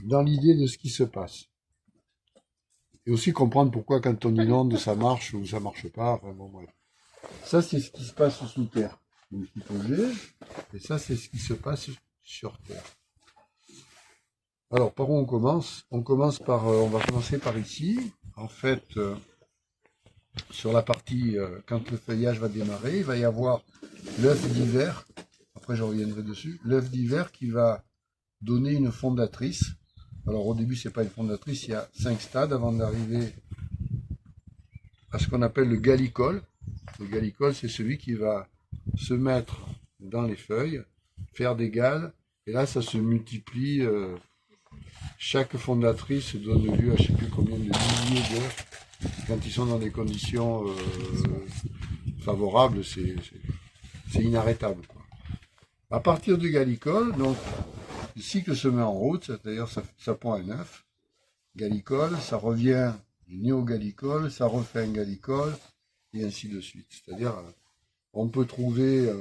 dans l'idée de ce qui se passe. Et aussi comprendre pourquoi quand on inonde, ça marche ou ça marche pas. Enfin, bon, bref. Ça, c'est ce qui se passe sous terre, donc hypogée, et ça, c'est ce qui se passe sur terre. Alors, par où on commence? On va commencer par ici. En fait, sur la partie, quand le feuillage va démarrer, il va y avoir l'œuf d'hiver. Après, je reviendrai dessus. L'œuf d'hiver qui va donner une fondatrice. Alors, au début, c'est pas une fondatrice. Il y a 5 stades avant d'arriver à ce qu'on appelle le gallicole. Le gallicole, c'est celui qui va se mettre dans les feuilles, faire des galles, et là, ça se multiplie. Chaque fondatrice donne lieu à je ne sais plus combien de milliers d'œufs. Quand ils sont dans des conditions favorables, c'est inarrêtable, quoi. À partir du gallicole, donc, le cycle se met en route, c'est-à-dire ça pond un œuf. Gallicole, ça revient du néo-gallicole, ça refait un gallicole, et ainsi de suite. C'est-à-dire, on peut trouver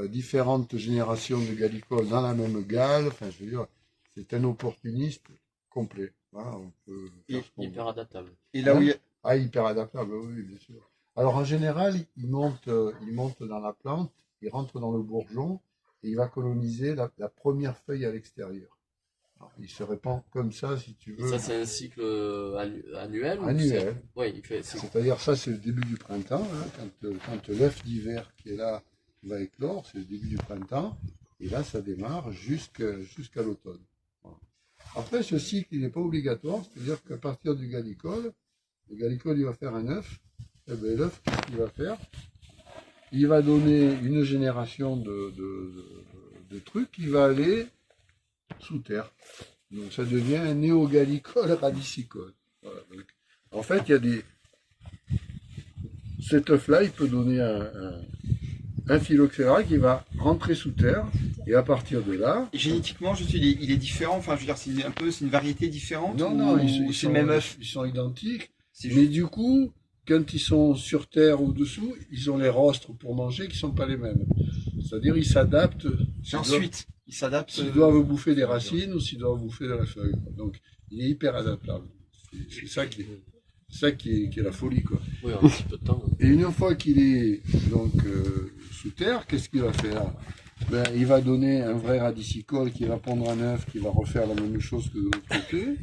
différentes générations de gallicoles dans la même gale. Enfin, je veux dire, c'est un opportuniste complet. Voilà, on peut hyper adaptable. Et là où il y a... Ah, hyper adaptable, oui, bien sûr. Alors, en général, il monte dans la plante, il rentre dans le bourgeon, et il va coloniser la première feuille à l'extérieur. Alors, il se répand comme ça, si tu veux. Et ça, c'est un cycle annuel Annuel. Oui, il fait. C'est-à-dire, ça, c'est le début du printemps, hein, quand l'œuf d'hiver qui est là va éclore, c'est le début du printemps, et là, ça démarre jusqu'à l'automne. Voilà. Après, ce cycle, il n'est pas obligatoire, c'est-à-dire qu'à partir du gallicole, le gallicole, il va faire un œuf, et bien l'œuf, qu'est-ce qu'il va faire? Il va donner une génération de trucs qui va aller sous terre. Donc ça devient un néogallicole radicicole. Voilà. Donc, en fait, il y a cet œuf-là, il peut donner un phylloxéra qui va rentrer sous terre, et à partir de là... Et génétiquement, il est différent, enfin, je veux dire, c'est une variété différente? Non, c'est le même œuf? Ils sont identiques, mais du coup, quand ils sont sur terre ou dessous, ils ont les rostres pour manger qui ne sont pas les mêmes. C'est-à-dire, ils s'adaptent. Et ensuite, ils s'adaptent. S'ils doivent bouffer des racines ou s'ils doivent bouffer de la feuille. Donc, il est hyper adaptable. C'est ça qui est la folie, quoi. Oui, en un petit peu de temps. Et une fois qu'il est donc sous terre, qu'est-ce qu'il va faire? Ben, il va donner un vrai radicicole qui va pondre un œuf, qui va refaire la même chose que de l'autre côté.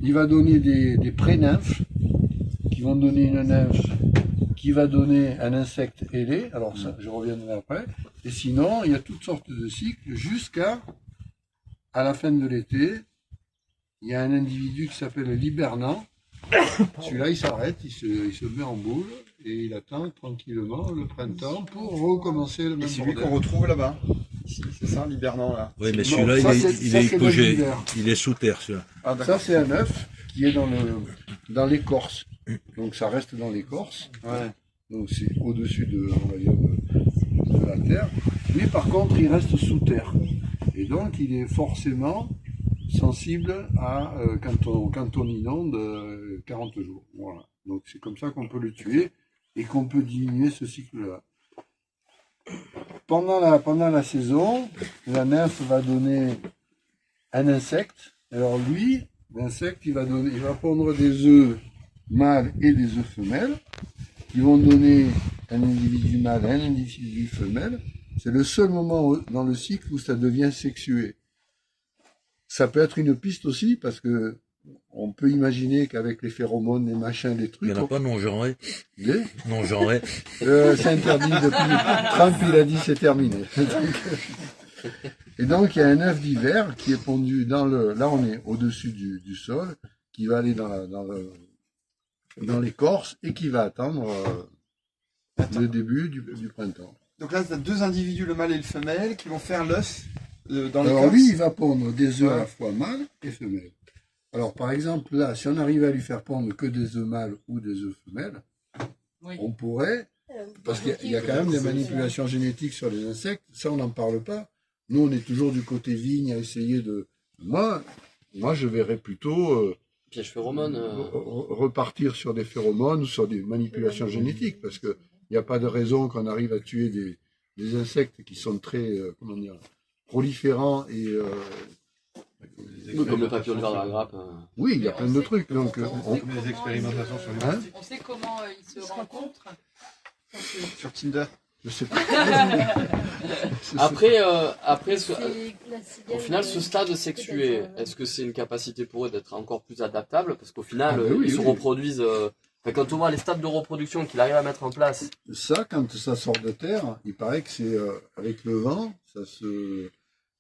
Il va donner des pré-nymphes qui vont donner une nymphe qui va donner un insecte ailé. Alors ça, je reviendrai après. Et sinon, il y a toutes sortes de cycles jusqu'à la fin de l'été. Il y a un individu qui s'appelle l'hibernant. Celui-là, il s'arrête, il se met en boule et il attend tranquillement le printemps pour recommencer le même bordel. Et c'est lui qu'on retrouve là-bas. C'est ça, l'hibernant, là. Oui, mais celui-là, il est hypogée. Il est sous terre, celui-là. Ah, ça, c'est un œuf qui est dans l'écorce. Donc, ça reste dans l'écorce. Ouais. Donc, c'est au-dessus de la terre. Mais par contre, il reste sous terre. Et donc, il est forcément sensible à quand on inonde 40 jours. Voilà. Donc, c'est comme ça qu'on peut le tuer et qu'on peut diminuer ce cycle-là. Pendant la saison, la nymphe va donner un insecte. Alors lui, l'insecte, il va pondre des œufs mâles et des œufs femelles, qui vont donner un individu mâle et un individu femelle. C'est le seul moment dans le cycle où ça devient sexué. Ça peut être une piste aussi, parce que on peut imaginer qu'avec les phéromones, les machins, les trucs... Il n'y en a pas non-genré. Non-genré. C'est interdit depuis... Trump, il a dit c'est terminé. Et donc, il y a un œuf d'hiver qui est pondu là, on est au-dessus du sol, qui va aller dans l'écorce et qui va attendre le début du printemps. Donc là, tu as deux individus, le mâle et le femelle, qui vont faire l'œuf dans l'écorce. Alors lui, il va pondre des œufs à la fois mâles et femelles. Alors par exemple, là, si on arrivait à lui faire pondre que des œufs mâles ou des œufs femelles, on pourrait, parce qu'il y a quand même des manipulations génétiques sur les insectes, ça on n'en parle pas. Nous, on est toujours du côté vigne à essayer de... Moi je verrais plutôt... piège phéromone. Repartir sur des phéromones ou sur des manipulations génétiques, parce qu'il n'y a pas de raison qu'on arrive à tuer des insectes qui sont très, proliférants et Oui, comme le papillon de verre dans la grappe. Oui, il y a plein de trucs. Donc, Les expérimentations sur les hein, On sait comment ils se rencontrent. Sur Tinder. je sais pas. Après, au Au final, ce stade sexué, est-ce que c'est une capacité pour eux d'être encore plus adaptable? Parce qu'au final, Ah, ben oui, ils se oui. reproduisent. Enfin, quand on voit les stades de reproduction qu'il arrive à mettre en place, Ça, quand ça sort de terre, il paraît que c'est avec le vent, ça se.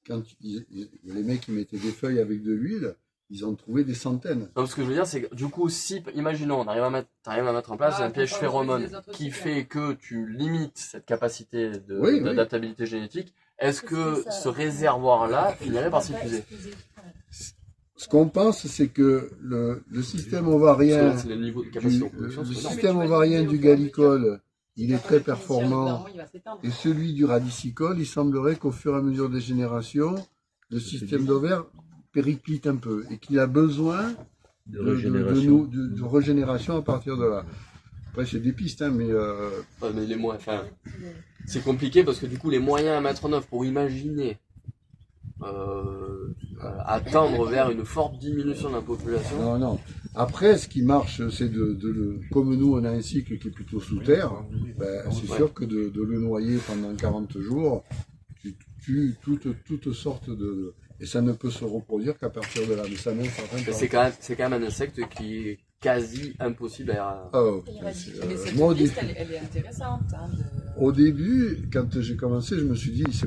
Quand les mecs qui mettaient des feuilles avec de l'huile, ils en trouvaient des centaines. non, ce que je veux dire, c'est que du coup, si, imaginons, t'arrives à mettre en place Ah, un piège pour phéromone favoriser les autres qui cycles. fait que tu limites cette capacité Oui, oui. d'adaptabilité génétique, est-ce que ça- ce réservoir-là finirait par s'épuiser? Ce qu'on pense, c'est que le système ovarien, Parce que là, c'est le niveau de capacité de le reproduction, c'est énorme. système ovarien du gallicole, il est très performant. Normalement, il va s'éteindre. Et celui du radicicole, il semblerait qu'au fur et à mesure des générations, le système d'ovaire périclite un peu et qu'il a besoin De de régénération. de régénération à partir de là. Après, c'est des pistes, hein, mais Ouais, mais les moyens, enfin, c'est compliqué parce que du coup, les moyens à mettre en œuvre pour imaginer attendre vers une forte diminution de la population. non, non. Après, ce qui marche, c'est comme nous, on a un cycle qui est plutôt sous terre, ben, c'est Ouais. sûr que de le noyer pendant 40 jours, tu tues toutes sortes de... Et ça ne peut se reproduire qu'à partir de là. Mais ça met un certain Mais temps. c'est quand même un insecte qui est quasi impossible à... Oh, Mais cette moi, piste, elle est intéressante. Hein, au début, quand j'ai commencé, je me suis dit, c'est